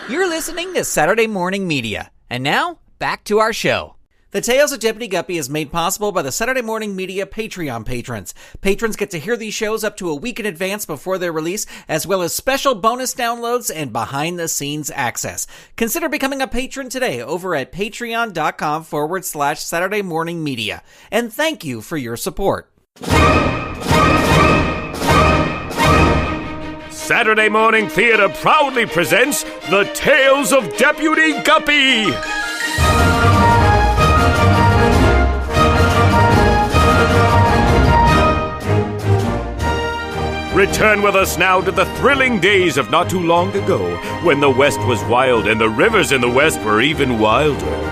You're listening to Saturday Morning Media. And now, back to our show. The Tales of Deputy Guppy is made possible by the Saturday Morning Media Patreon patrons. Patrons get to hear these shows up to a week in advance before their release, as well as special bonus downloads and behind-the-scenes access. Consider becoming a patron today over at patreon.com/Saturday Morning Media. And thank you for your support. Saturday Morning Theatre proudly presents The Tales of Deputy Guppy! Return with us now to the thrilling days of not too long ago, when the West was wild and the rivers in the West were even wilder.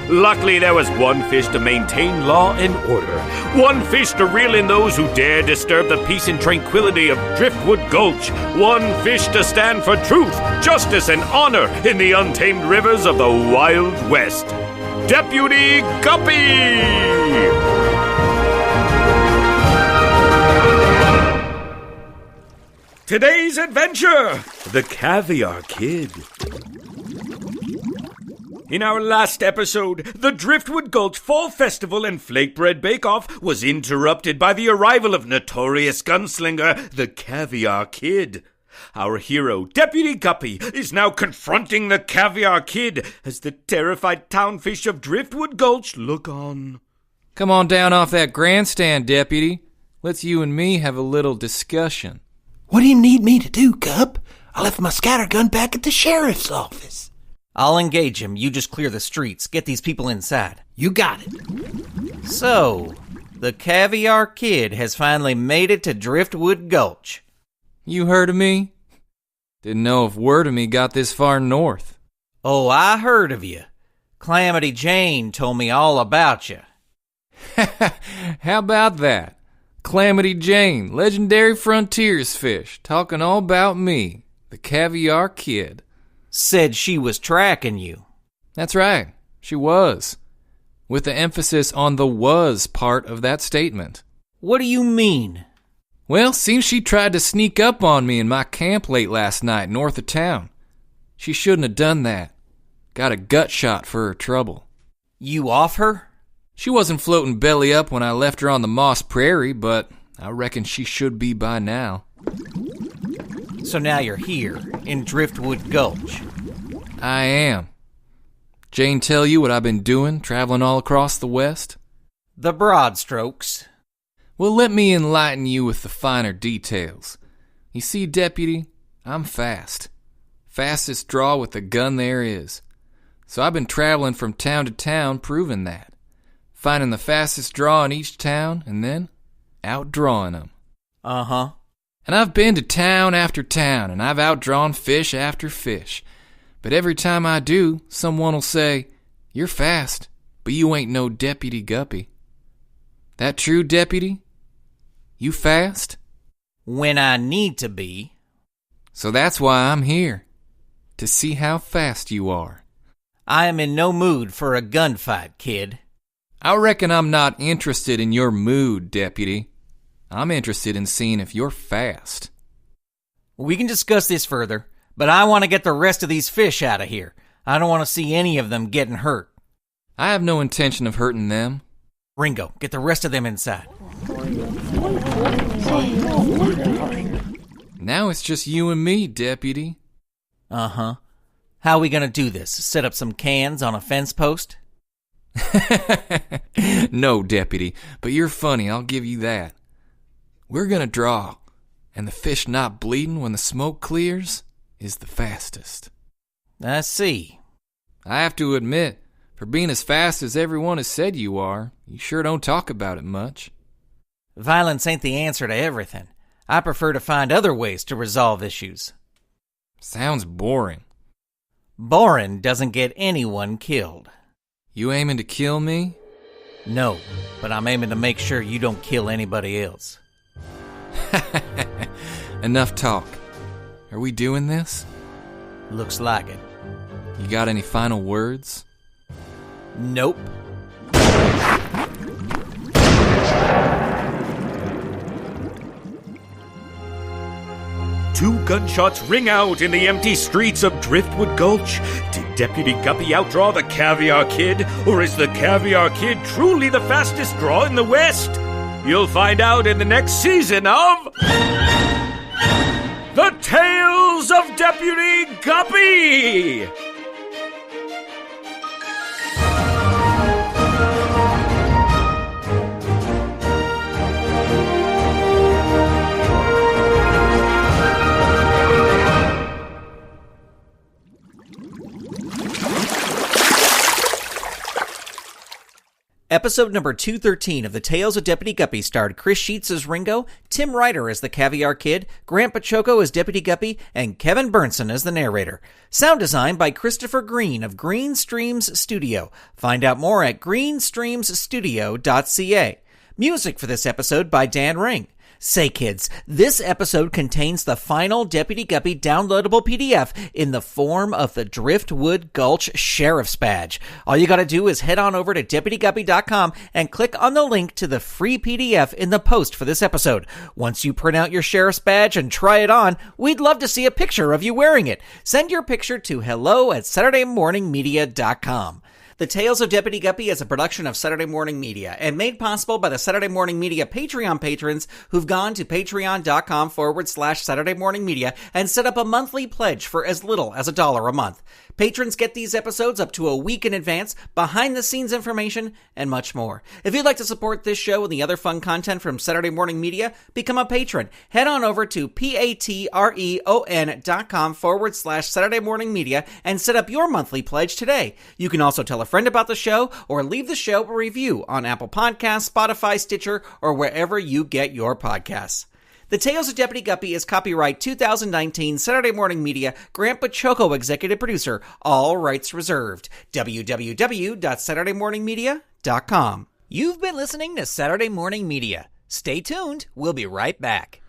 Luckily, there was one fish to maintain law and order. One fish to reel in those who dare disturb the peace and tranquility of Driftwood Gulch. One fish to stand for truth, justice, and honor in the untamed rivers of the Wild West. Deputy Guppy! Today's adventure, the Caviar Kid. In our last episode, the Driftwood Gulch Fall Festival and Flake Bread Bake-Off was interrupted by the arrival of notorious gunslinger, the Caviar Kid. Our hero, Deputy Guppy, is now confronting the Caviar Kid as the terrified townfish of Driftwood Gulch look on. Come on down off that grandstand, Deputy. Let's you and me have a little discussion. What do you need me to do, Gup? I left my scattergun back at the sheriff's office. I'll engage him. You just clear the streets. Get these people inside. You got it. So, the Caviar Kid has finally made it to Driftwood Gulch. You heard of me? Didn't know if word of me got this far north. Oh, I heard of you. Calamity Jane told me all about you. How about that? Calamity Jane, legendary frontiers fish, talking all about me, the Caviar Kid. Said she was tracking you. That's right, she was. With the emphasis on the was part of that statement. What do you mean? Well, seems she tried to sneak up on me in my camp late last night north of town. She shouldn't have done that. Got a gut shot for her trouble. You off her? She wasn't floating belly up when I left her on the Moss Prairie, but I reckon she should be by now. So now you're here, in Driftwood Gulch. I am. Jane tell you what I've been doing, traveling all across the West? The broad strokes. Well, let me enlighten you with the finer details. You see, Deputy, I'm fast. Fastest draw with a gun there is. So I've been traveling from town to town proving that. Finding the fastest draw in each town, and then outdrawing them. Uh-huh. And I've been to town after town, and I've outdrawn fish after fish. But every time I do, someone'll say, "You're fast, but you ain't no Deputy Guppy." That true, Deputy? You fast? When I need to be. So that's why I'm here. To see how fast you are. I am in no mood for a gunfight, kid. I reckon I'm not interested in your mood, Deputy. I'm interested in seeing if you're fast. We can discuss this further, but I want to get the rest of these fish out of here. I don't want to see any of them getting hurt. I have no intention of hurting them. Ringo, get the rest of them inside. Now it's just you and me, Deputy. Uh-huh. How are we going to do this? Set up some cans on a fence post? No, Deputy, but you're funny, I'll give you that. We're gonna draw, and the fish not bleeding when the smoke clears is the fastest. I see. I have to admit, for being as fast as everyone has said you are, you sure don't talk about it much. Violence ain't the answer to everything. I prefer to find other ways to resolve issues. Sounds boring. Boring doesn't get anyone killed. You aiming to kill me? No, but I'm aiming to make sure you don't kill anybody else. Enough talk. Are we doing this? Looks like it. You got any final words? Nope. 2 gunshots ring out in the empty streets of Driftwood Gulch. Did Deputy Guppy outdraw the Caviar Kid, or is the Caviar Kid truly the fastest draw in the West? You'll find out in the next season of The Tales of Deputy Guppy! Episode number 213 of The Tales of Deputy Guppy starred Chris Sheets as Ringo, Tim Ryder as the Caviar Kid, Grant Baciocco as Deputy Guppy, and Kevin Berntson as the narrator. Sound design by Christopher Green of GreenStreams Studio. Find out more at greenstreamsstudio.ca. Music for this episode by Dan Ring. Say kids, this episode contains the final Deputy Guppy downloadable PDF in the form of the Driftwood Gulch Sheriff's Badge. All you gotta do is head on over to DeputyGuppy.com and click on the link to the free PDF in the post for this episode. Once you print out your Sheriff's Badge and try it on, we'd love to see a picture of you wearing it. Send your picture to hello@SaturdayMorningMedia.com. The Tales of Deputy Guppy is a production of Saturday Morning Media and made possible by the Saturday Morning Media Patreon patrons who've gone to patreon.com/Saturday Morning Media and set up a monthly pledge for as little as $1 a month. Patrons get these episodes up to a week in advance, behind-the-scenes information, and much more. If you'd like to support this show and the other fun content from Saturday Morning Media, become a patron. Head on over to patreon.com/Saturday Morning Media and set up your monthly pledge today. You can also tell a friend about the show or leave the show a review on Apple Podcasts, Spotify, Stitcher, or wherever you get your podcasts. The Tales of Deputy Guppy is copyright 2019 Saturday Morning Media, Grant Baciocco executive producer, all rights reserved. www.SaturdayMorningMedia.com. You've been listening to Saturday Morning Media. Stay tuned, we'll be right back.